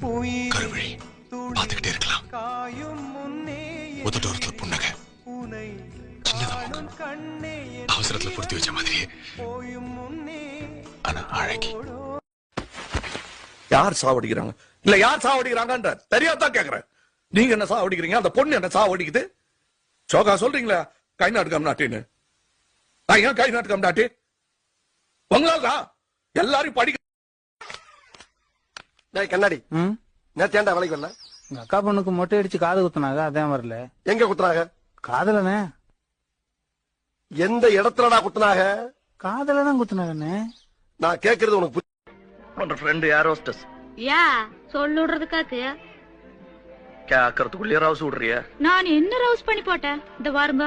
கருவழி பார்த்துக்கிட்டே இருக்கலாம். ஒருத்தர் ஒருத்தர் புன்னகை சின்னதா அவசரத்துல பொருத்தி வச்ச மாதிரியே. ஆனா அழகி யார் சாவடிக்கிறாங்க இல்ல யார் சாவடிக்கிறாங்கன்ற தெரியாதான் கேக்குறேன். நீங்க என்ன சாவடிக்கிறீங்க? அந்த பொண்ணு என்ன சாவடிக்குது? சோகா சொல்றீங்களா கை நாட்டுக்கம் நாட்டின்னு? நான் ஏன் கை நாட்டுக்கம் நாட்டி? உங்களால் எல்லாரும் படிக்க கண்ணாடி நேத்தேண்டா வேலைக்கு வரல. எங்க அக்கா பொண்ணுக்கு மொட்டை அடிச்சு காது குத்துனாங்க, அதான் வரல. எங்க குத்துனாங்க? காதலனே. எந்த இடத்துலடா குத்துனாங்க? காதலதான் குத்துனாங்கண்ணே. நான் கேக்குறது உனக்கு உன் ஃப்ரெண்ட் யார் ஹோஸ்டஸ்? யா சொல்லுறதுக்காக்கு கேக்குறதுக்குள்ளே ரவுஸ் விடுறிய? நான் என்ன ரவுஸ் பண்ணி போட்டேன்? இந்த வாருங்க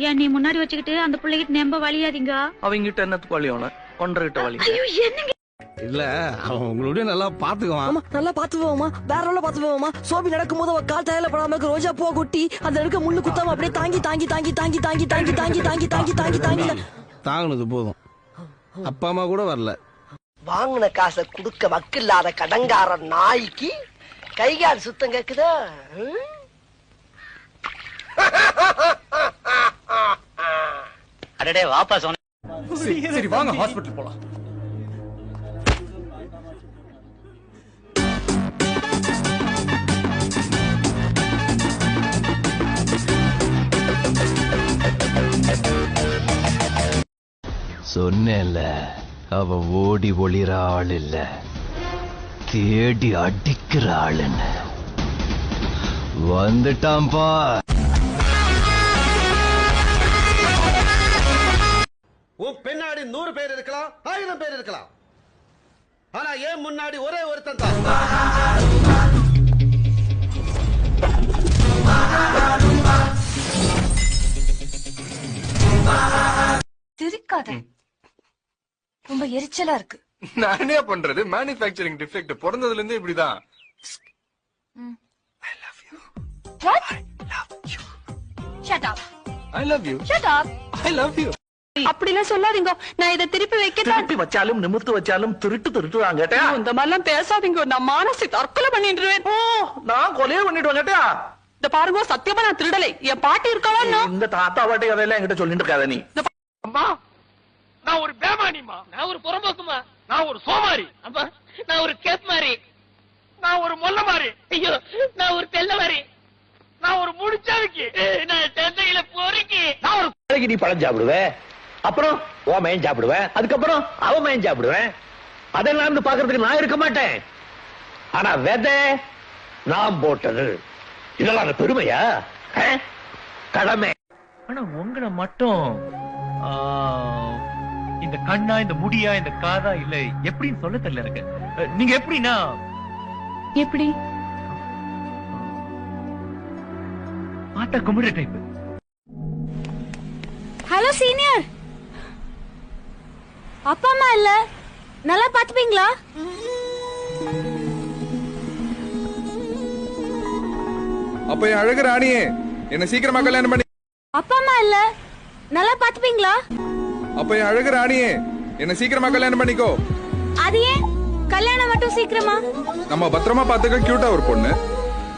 ஏன் நீ முன்னாடி வச்சுக்கிட்டு அந்த பிள்ளைகிட்ட நம்ப வலியாதீங்க. அவங்கிட்ட என்னத்துக்கு வலியோன ஒன்றரை வலி. ஐயோ என்னங்க இல்ல அவன் உங்களுடைய நல்லா பாத்துக்குவான். நல்லா பாத்துவோமா, வேற எவ்வளவு பாத்துவோமா. சோபி நடக்கும் போது கால் தயாரில படாம ரோஜா பூ கொட்டி அந்த இடக்க முள்ளு குத்தாம அப்படியே தாங்கி தாங்கி தாங்கி தாங்கி தாங்கி தாங்கி தாங்கி தாங்கி தாங்கி தாங்கி தாங்கி தாங்கினது போதும். அப்பா அம்மா கூட வரல. வாங்கின காசை குடுக்க வக்கில்லாத கடங்கார நாய்க்கு கைகால் சுத்தம் கேக்குதா? அடடே வாப்பா சொன்ன. சரி வாங்க ஹாஸ்பிடல் போலாம். சொன்னேன்ல அவ ஓடி ஒளிர ஆள் இல்ல, தேடி அடிக்கிற ஆளுன்னு. வந்துட்டான்பா. உன் பின்னாடி 100 பேர் இருக்கலாம், 1000 பேர் இருக்கலாம். ஆனா ஏன் முன்னாடி ஒரே ஒருத்தன் தான். சிரிக்காத, ரொம்ப எரிச்சலா இருக்கு. நான் என்ன பண்றது? Manufacturing defect. பிறந்ததுல இருந்து இப்படிதான். I love you. Shut up. I love you. அப்படிலாம் சொல்லாதீங்க. நான் இதை திருப்பி வைக்க திருப்பி வச்சாலும் நிமிர்த்து வச்சாலும் திருட்டுவாங்க. இந்த மாதிரிலாம் பேசாதீங்க. நான் மானசி தற்கொலை பண்ணிடுவேன். நான் கொலையே பண்ணிடுவாங்க. இந்த பாருங்க, சத்தியமா நான் திருடலை. என் பாட்டி இருக்காளா? இந்த தாத்தா பாட்டி கதையெல்லாம் என்கிட்ட சொல்லிட்டு இருக்காத நீ. அம்மா நான் ஒரு பேமானிமா, நான் ஒரு புறம்போக்குமா, நான் ஒரு சோமாரி, அம்மா நான் ஒரு கேப் மாரி, நான் ஒரு மொல்ல மாரி, ஐயோ நான் ஒரு தெல்ல மாரி, நான் ஒரு முடிச்சாவிக்கு, நான் தந்தையில போறீங்க. நான் ஒரு நாளைக்கு நீ பழம் சாப்பிடுவேன், அப்புறம் ஓ மயன் சாப்பிடுவேன், அதுக்கப்புறம் அவ மயன் சாப்பிடுவேன். அதெல்லாம் வந்து பாக்குறதுக்கு நான் இருக்க மாட்டேன். ஆனா விதை நான் போட்டது. இதெல்லாம் பெருமையா? கடமை. ஆனா உங்களை மட்டும் இந்த கண்ணா, இந்த முடியா, இந்த காதா, இல்ல எப்படின்னு சொல்ல தெரியல எனக்கு. நீங்க எப்படின்னா எப்படி ஆட்டா கும்பிடுற டைப். ஹலோ சீனியர், அப்பா அம்மா இல்ல, நல்லா பாத்துப்பீங்களா? அப்ப என் அழகு ராணியே, என்ன சீக்கிரமா கல்யாணம் பண்ணி. அப்பா அம்மா இல்ல, நல்லா பாத்துப்பீங்களா? அப்ப என் அழகு ராணியே, என்ன சீக்கிரமா கல்யாணம் பண்ணிக்கோ. அது ஏன் கல்யாணம் மட்டும் சீக்கிரமா? நம்ம பத்திரமா பாத்துக்க. கியூட்டா ஒரு பொண்ணு,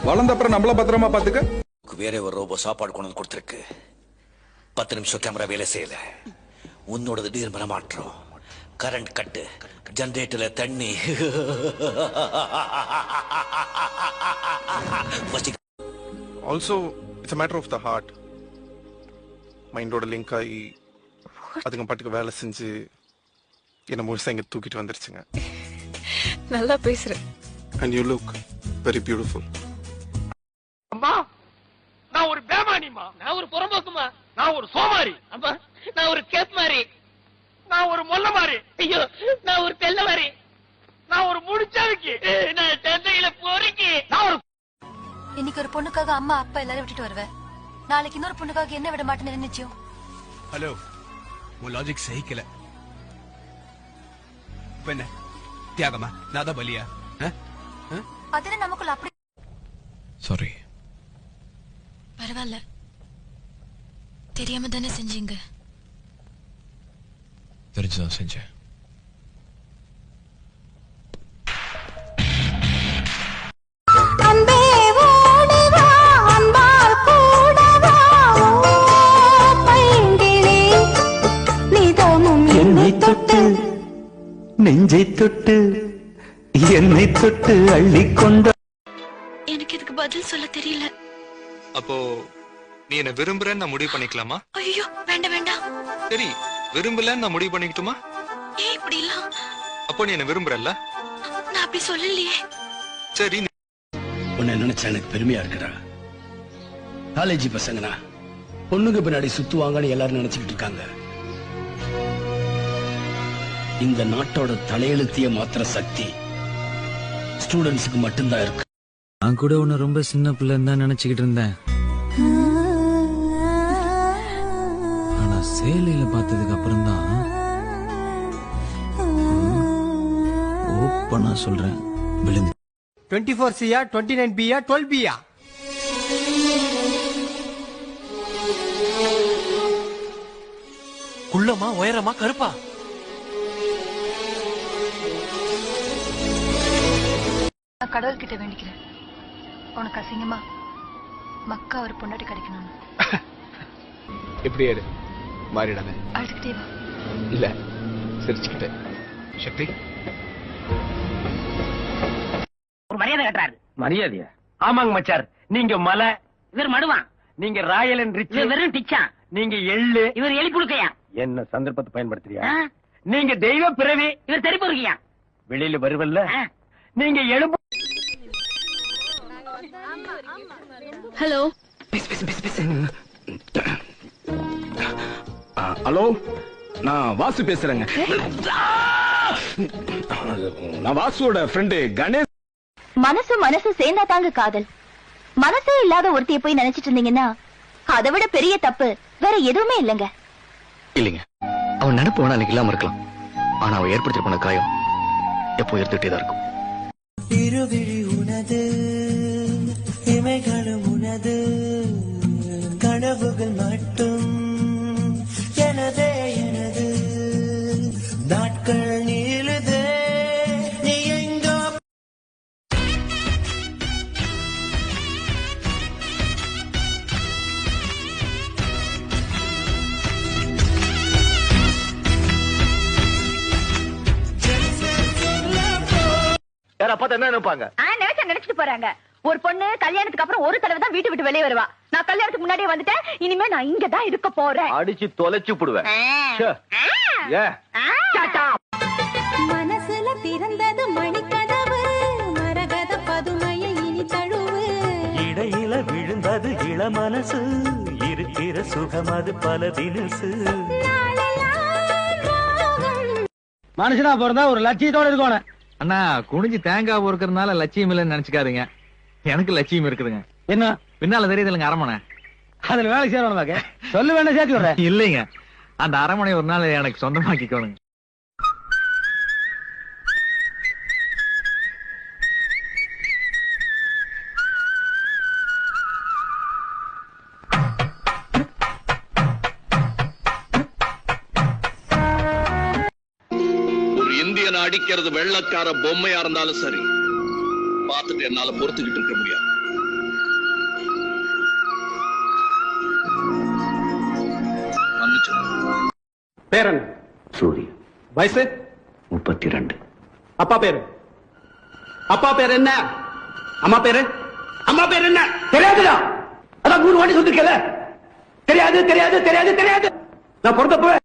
வளர்ந்த அப்புறம் நம்மள பத்திரமா பாத்துக்க. வேற ஒரு ரோபோ சாப்பாடு கொண்டு கொடுத்துருக்கு. 10 நிமிஷம் கேமரா வேலை செய்யல. உன்னோட திடீர் மனமாற்றம், கரண்ட் கட்டு, ஜெனரேட்டர்ல தண்ணி. Also it's a matter of the heart. மைண்டோட லிங்க் ஆகி அதுங்க பாட்டுக்கு வேலை செஞ்சு என்ன முழுசா இங்க தூக்கிட்டு வந்துருச்சுங்க. நல்லா பேசுற. And you look very beautiful. அம்மா நான் ஒரு பேமானிமா, நான் ஒரு புறம்போக்குமா, நான் ஒரு சோமாரி, அம்மா நான் ஒரு கேப் மாரி, நான் ஒரு மொல்ல மாரி, ஐயோ நான் ஒரு தெல்ல மாரி, நான் ஒரு முடிச்சாவிக்கு, நான் தந்தையில போறீங்க. நான் ஒரு இன்னைக்கு ஒரு பொண்ணுக்காக அம்மா அப்பா எல்லாரும் விட்டுட்டு வருவேன். நாளைக்கு இன்னொரு பொண்ணுக்காக என்ன விட மாட்டேன்னு நிச்சயம். ஹலோ, உன் லாஜிக் சகிக்கல. என்ன தியாகமா, நாதா பலியா? அதுல நமக்குள்ள அப்படி. சாரி. பரவாயில்ல, தெரியாம தானே செஞ்சீங்க. தெரிஞ்சுதான் செஞ்சேன். நெஞ்சை தொட்டு என்னை தொட்டு அள்ளிக்கொண்ட. எனக்கு இதுக்கு பதில் சொல்ல தெரியல. அப்போ நீ என்ன விரும்புறேன்னு நான் முடிவு பண்ணிக்கலாமா? ஐயோ வேண்டாம் வேண்டாம். சரி, விரும்பலன்னு நான் முடிவு பண்ணிக்கிட்டுமா? ஏன் இப்படி எல்லாம்? அப்போ நீ என்ன விரும்புறல்ல? நான் அப்படி சொல்லலையே. சரி, உன்னை நினைச்சா எனக்கு பெருமையா இருக்குடா. காலேஜ் பசங்கனா பொண்ணுங்க பின்னாடி சுத்துவாங்கன்னு எல்லாரும் நினைச்சுக்கிட்டு இருக்காங்க. இந்த நாட்டோட தலையெழுத்திய மாத்திர சக்தி ஸ்டூடெண்ட்ஸுக்கு மட்டும்தான் இருக்கு. நான் கூட உன்னை ரொம்ப சின்ன பிள்ளைன்னு தான் நினைச்சுக்கிட்டு இருந்தேன். ஆனா சேலையில பார்த்ததுக்கு அப்புறம் தான் ஓப்பனா சொல்றேன், விழுந்து 24C 29B 12B. குள்ளமா உயரமா கருப்பா? நான் கடவுள்கிட்ட வேண்டிக்கிறேன், உனக்கு அசிங்கமா மக்கா ஒரு பொண்டாட்டி கிடைக்கணும். எப்படி ஏறு மாறிடாத. அழுதுகிட்டே வா. இல்ல சிரிச்சுக்கிட்டே. சக்தி ஒரு மரியாதை கட்டுறாரு. மரியாதையா? ஆமாங்க மச்சார். நீங்க மலை, இவர் மடுவான். நீங்க ராயல் அண்ட் ரிச், வெறும் டிச்சான். நீங்க எள்ளு, இவர் எலி புழுக்கையா. என்ன சந்தர்ப்பத்தை பயன்படுத்துறியா? நீங்க தெய்வ பிறவி, இவர் தெரி பொறுக்கியா. வெளியில வருவல்ல? நீங்க எலும்பு. ஹலோ ஹலோ, நான் வாசு பேசுறேங்க. நான் வாசுவோட ஃப்ரெண்டு கணேஷ். மனசு சேர்ந்தா தாங்க காதல். மனசே இல்லாத ஒருத்திய போய் நினைச்சிட்டு இருந்தீங்கன்னா அதை விட பெரிய தப்பு வேற எதுவுமே இல்லைங்க. இல்லைங்க, அவன் நினைப்பு வேணா எனக்கு இல்லாம இருக்கலாம். ஆனா அவன் ஏற்படுத்தி போன காயம் எப்போ எடுத்துட்டே தான் இருக்கும். இருவிழி உனது, இமைகளும் உனது, கனவுகள் மட்டும் எனதே எனது. நாட்கள் நீளுதே, நீ எங்கோ. யாரா பார்த்தா என்ன நினைப்பாங்க? நினைச்சிட்டு போறாங்க. ஒரு பொண்ணு கல்யாணத்துக்கு அப்புறம் ஒரு தடவை தான் வீட்டு விட்டு வெளியே வருவா. நான் கல்யாணத்துக்கு முன்னாடியே வந்துட்டேன், இனிமே நான் இங்க தான் இருக்க போறேன். அடிச்சு தொலைச்சு புடுவேன். மனசுல திறந்தது மணிக்கதவு, மரகத பதுமையை இனி தழுவு. இடையில விழுந்தது இள மனசு, இருக்கிற சுகம் அது பல தினசு. மனுஷனா பிறந்தா ஒரு லட்சியத்தோட இருக்கணும். அண்ணா குனிஞ்சு தேங்காய் பொறுக்கிறதுனால லட்சியம் இல்லைன்னு நினைச்சுக்காதீங்க. எனக்கு லட்சியம் இருக்குதுங்க. என்ன பின்னால தெரியுது இல்லைங்க அரமனை. அதுல வேலை செய்யணும். சொல்லு வேண்டாம் சேர்த்து விடுறேன். இல்லைங்க, அந்த அரமனை ஒரு நாள் எனக்கு சொந்தமாக்கிக்கோணுங்க. ஒரு இந்தியனை அடிக்கிறது வெள்ளக்கார பொம்மையா இருந்தாலும் சரி, பார்த்துட்டு என்னால பொறுத்துக்கிட்டு இருக்க முடியாது. பேரன் சூரிய. வயசு 32. அப்பா பேரு? அப்பா பேர் என்ன? அம்மா பேரு? அம்மா பேர் என்ன? தெரியாதுடா. அதான் 3 வாட்டி சொல்லிருக்கல. தெரியாது தெரியாது தெரியாது தெரியாது. நான் பொறுத்தப்ப